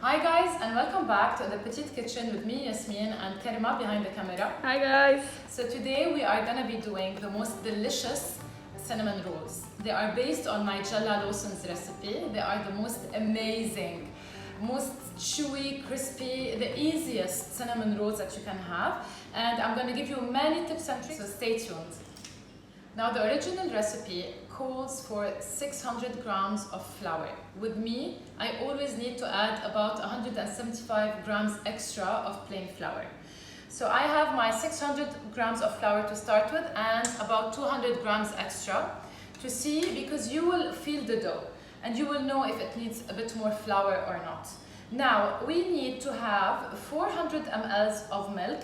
Hi guys, and welcome back to the Preheat kitchen with me, Yasmin, and Karima behind the camera. Hi guys! So today we are gonna be doing the most delicious cinnamon rolls. They are based on my Jella Lawson's recipe. They are the most amazing, most chewy, crispy, the easiest cinnamon rolls that you can have. And I'm gonna give you many tips and tricks, so stay tuned. Now the original recipe calls for 600 grams of flour. With me, I always need to add about 175 grams extra of plain flour. So I have my 600 grams of flour to start with and about 200 grams extra to see, because you will feel the dough and you will know if it needs a bit more flour or not. Now we need to have 400 ml of milk.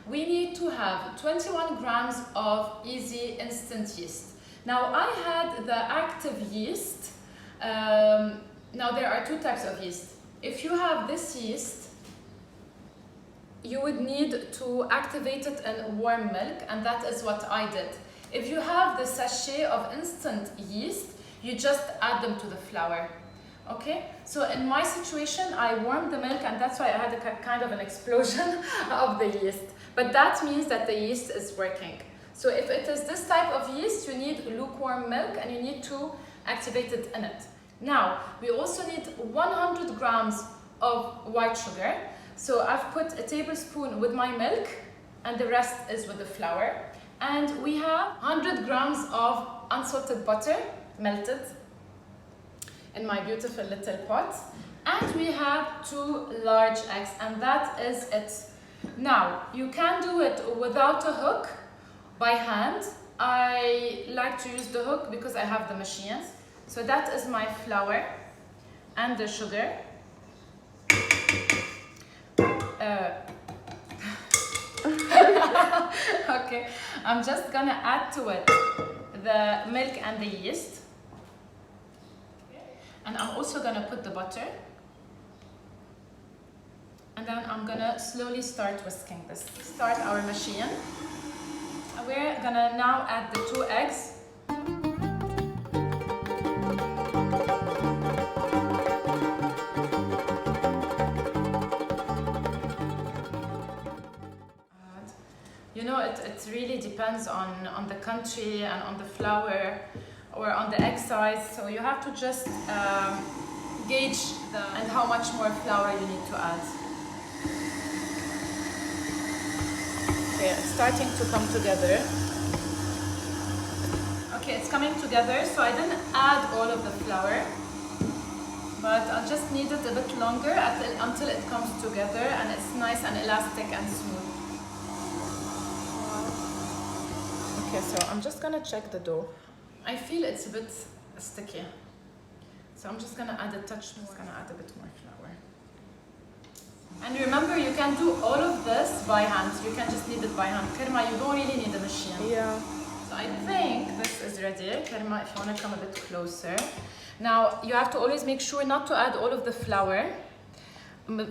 We need to have 21 grams of easy instant yeast. Now I had the active yeast. Now there are two types of yeast. If you have this yeast, you would need to activate it in warm milk, and that is what I did. If you have the sachet of instant yeast, you just add them to the flour. Okay, so in my situation, I warmed the milk, and that's why I had a kind of an explosion of the yeast. But that means that the yeast is working. So if it is this type of yeast, you need lukewarm milk and you need to activate it in it. Now, we also need 100 grams of white sugar. So I've put a tablespoon with my milk and the rest is with the flour. And we have 100 grams of unsalted butter, melted, in my beautiful little pot. And we have 2 large eggs, and that is it. Now, you can do it without a hook, by hand. I like to use the hook because I have the machines. So that is my flour and the sugar. Okay, I'm just gonna add to it the milk and the yeast. And I'm also gonna put the butter. And then I'm gonna slowly start whisking this. Start our machine. We're gonna now add the 2 eggs. You know, it really depends on the country and on the flour or on the egg size. So you have to just gauge and how much more flour you need to add. Okay, it's starting to come together. Okay, it's coming together, so I didn't add all of the flour, but I just need it a bit longer until it comes together and it's nice and elastic and smooth. Okay, so I'm just gonna check the dough. I feel it's a bit sticky, so I'm just gonna add a touch more. I'm gonna add a bit more flour. And remember, you can do all of this by hand. You can just knead it by hand. Karima, you don't really need a machine. Yeah. So I think this is ready. Karima, if you want to come a bit closer. Now, you have to always make sure not to add all of the flour.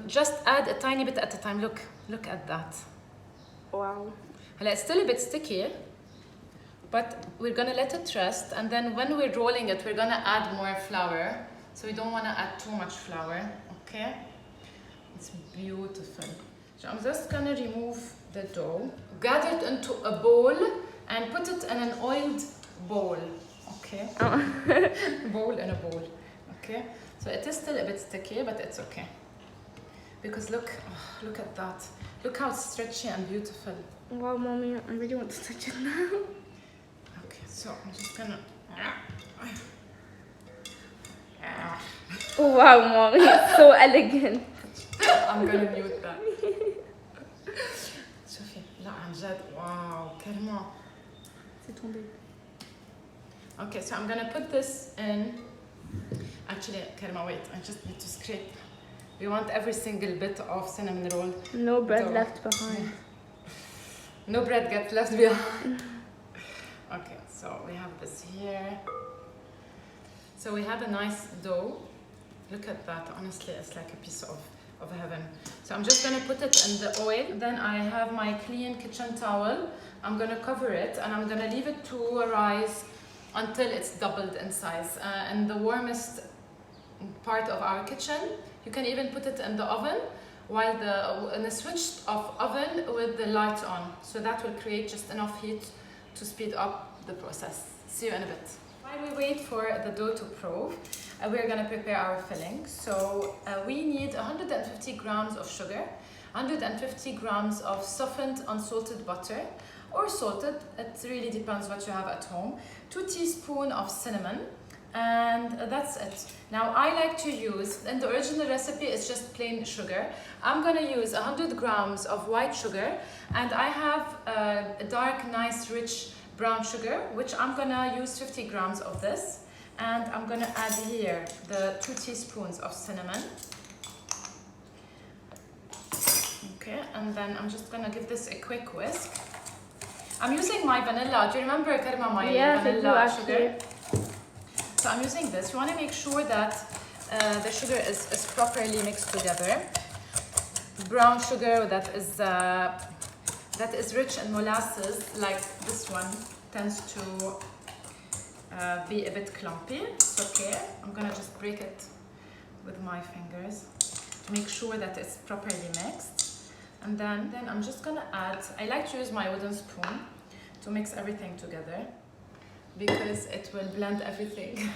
Just add a tiny bit at a time. Look at that. Wow. It's still a bit sticky, but we're gonna let it rest. And then when we're rolling it, we're gonna add more flour. So we don't wanna add too much flour, okay? It's beautiful. So I'm just gonna remove the dough, gather it into a bowl and put it in an oiled bowl, okay? Bowl in a bowl, okay? So it is still a bit sticky, but it's okay. Because look at that. Look how stretchy and beautiful. Wow, mommy, I really want to touch it now. Okay, so I'm just gonna... Oh, wow, mommy, it's so elegant. I'm gonna mute that. شوفي لا عن جد واو كريمة. C'est tombé. Okay, so I'm gonna put this in. Actually, Karima, wait, I just need to scrape. We want every single bit of cinnamon roll. No bread dough. left behind. No bread gets left behind. Okay, so we have this here. So we have a nice dough. Look at that, honestly, it's like a piece of heaven. So I'm just gonna put it in the oil. Then I have my clean kitchen towel. I'm gonna cover it and I'm gonna leave it to rise until it's doubled in size. And the warmest part of our kitchen. You can even put it in the oven in a switched off oven with the light on. So that will create just enough heat to speed up the process. See you in a bit. While we wait for the dough to prove, we're gonna prepare our filling. So we need 150 grams of sugar, 150 grams of softened unsalted butter or salted, it really depends what you have at home, 2 teaspoons of cinnamon, and that's it. Now I like to use, in the original recipe it's just plain sugar. I'm gonna use 100 grams of white sugar, and I have a dark, nice, rich brown sugar, which I'm gonna use 50 grams of this, and I'm gonna add here the 2 teaspoons of cinnamon. Okay, and then I'm just gonna give this a quick whisk. I'm using my vanilla. Do you remember, Karma, my vanilla sugar? So I'm using this. You want to make sure that the sugar is properly mixed together. Brown sugar that is rich in molasses, like this one, tends to be a bit clumpy. It's okay. I'm gonna just break it with my fingers to make sure that it's properly mixed. And then I'm just gonna add, I like to use my wooden spoon to mix everything together because it will blend everything.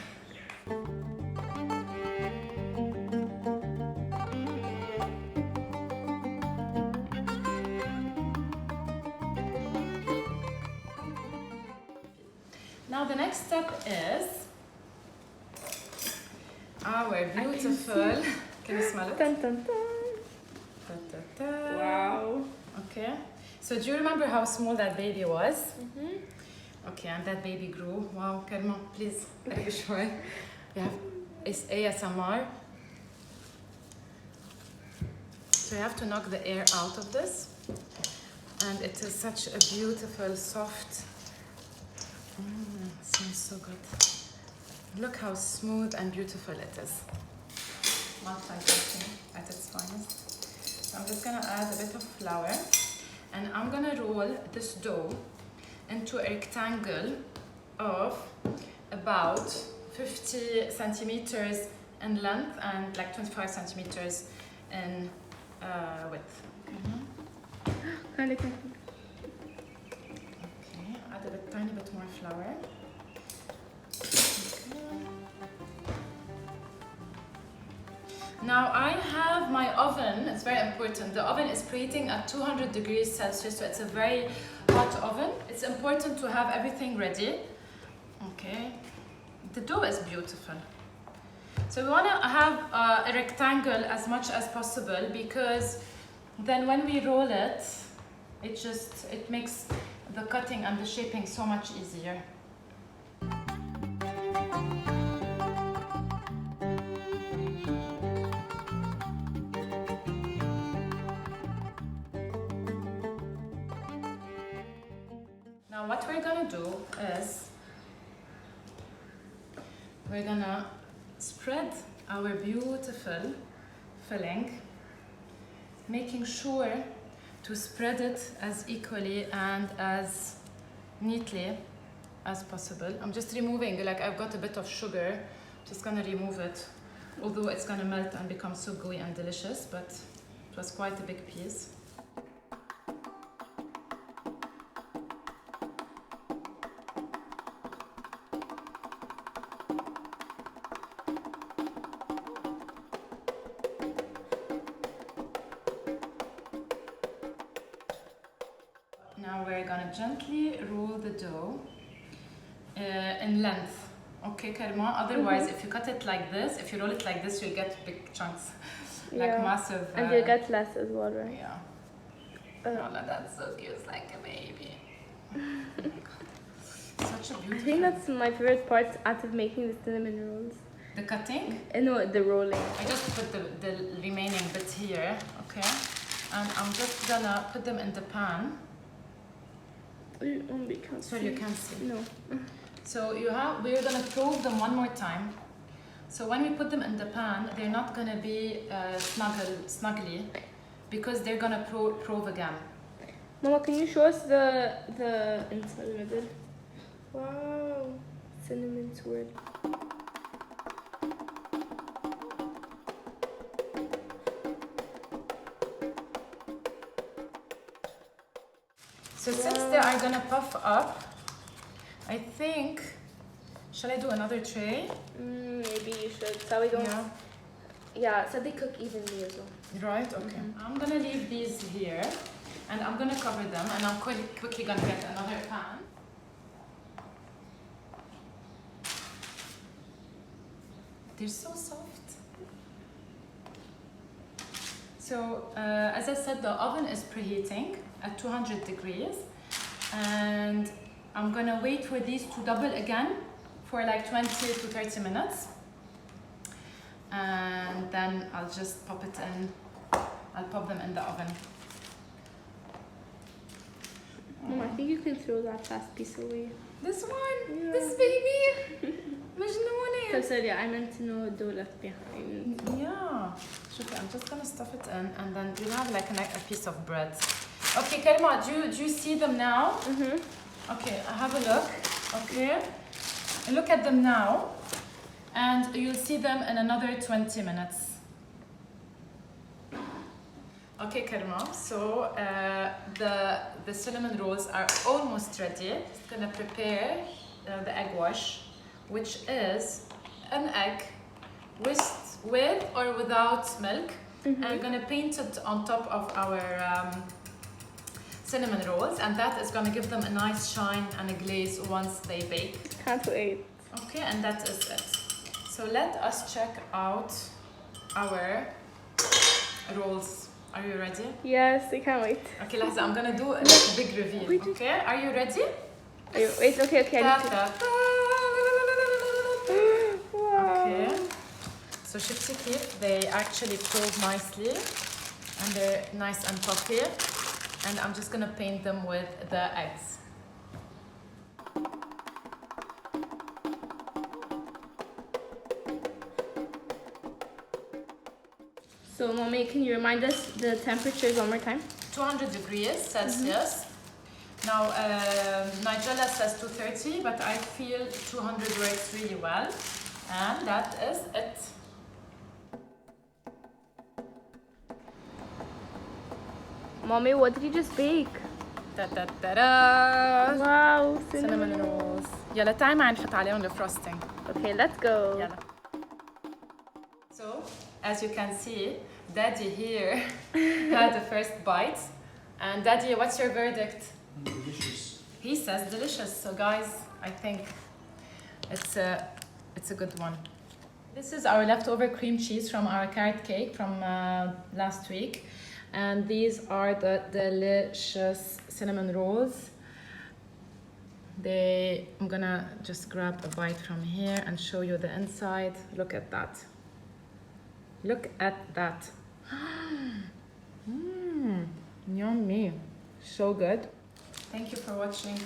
Now the next step is our beautiful, can you smell it? Dun, dun, dun. Wow. Okay. So do you remember how small that baby was? Mm-hmm. Okay, and that baby grew. Wow, Karma, please, are you sure? Yeah, it's ASMR. So you have to knock the air out of this. And it is such a beautiful, soft, it smells so good. Look how smooth and beautiful it is. Multitasking at its finest. So I'm just gonna add a bit of flour, and I'm gonna roll this dough into a rectangle of about 50 centimeters in length and like 25 centimeters in width. Kind of. Okay, add a tiny bit more flour. Now I have my oven, it's very important. The oven is preheating at 200 degrees Celsius, so it's a very hot oven. It's important to have everything ready. Okay, the dough is beautiful. So we want to have a rectangle as much as possible, because then when we roll it, it makes the cutting and the shaping so much easier. Now what we're gonna do is we're gonna spread our beautiful filling, making sure to spread it as equally and as neatly as possible. I'm just removing, like I've got a bit of sugar, just gonna remove it, although it's gonna melt and become so gooey and delicious, but it was quite a big piece. Now we're gonna gently roll the dough in length. Okay, Karima? Otherwise, if you cut it like this, if you roll it like this, you'll get big chunks. Like massive. And you'll get less as well, right? Yeah. Oh, no, that's so cute, it's like a baby. Such a beautiful. I think that's my favorite part out of making the cinnamon rolls. The cutting? No, the rolling. I just put the remaining bit here, okay? And I'm just gonna put them in the pan. Sorry, you can't see. No. So we're gonna prove them one more time. So when we put them in the pan, they're not gonna be snuggly, because they're gonna prove again. Mama, can you show us the inside middle? Wow, cinnamon swirl. So since they are gonna puff up, I think, shall I do another tray? Maybe you should. So we don't. Yeah, so they cook evenly as well. Right, okay. I'm gonna leave these here and I'm gonna cover them and I'm quickly gonna get another pan. They're so soft. So, as I said, the oven is preheating at 200 degrees and I'm gonna wait for these to double again for like 20 to 30 minutes. And then I'll just pop it in. I'll pop them in the oven. I think you can throw that last piece away. This one? Yeah. This baby? مجنونة. So sorry, I meant to know the left behind. Yeah. شوفي, I'm just gonna stuff it in and then we'll have like a piece of bread. Okay, Karima, do you see them now? Okay, have a look. Okay. Look at them now. And you'll see them in another 20 minutes. Okay, Karima, so the cinnamon rolls are almost ready. Just gonna prepare the egg wash, which is an egg with or without milk. And we're gonna paint it on top of our cinnamon rolls, and that is gonna give them a nice shine and a glaze once they bake. Can't wait. Okay, and that is it. So let us check out our rolls. Are you ready? Yes, I can't wait. Okay, Lahza, I'm gonna do like a big reveal. Okay, are you ready? Wait, okay. I need to... Wow. Okay. So shifty keep, they actually probe nicely and they're nice and puffy. And I'm just gonna paint them with the eggs. So, Mommy, can you remind us the temperatures one more time? 200 degrees Celsius. Now, Nigella says 230, but I feel 200 works really well. And that is it. Mommy, what did you just bake? Da da da da! Wow, Cinnamon rolls. يلا تعي معي نحط عليهم الفروستنج. Okay, let's go. يلا. So, as you can see, Daddy here had the first bite. And Daddy, what's your verdict? Delicious. He says delicious. So guys, I think it's a good one. This is our leftover cream cheese from our carrot cake from last week. And these are the delicious cinnamon rolls. I'm gonna just grab a bite from here and show you the inside. Look at that. Look at that. Yummy. So good. Thank you for watching.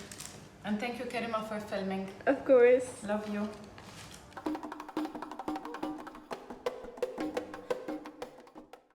And thank you, Karima, for filming. Of course. Love you.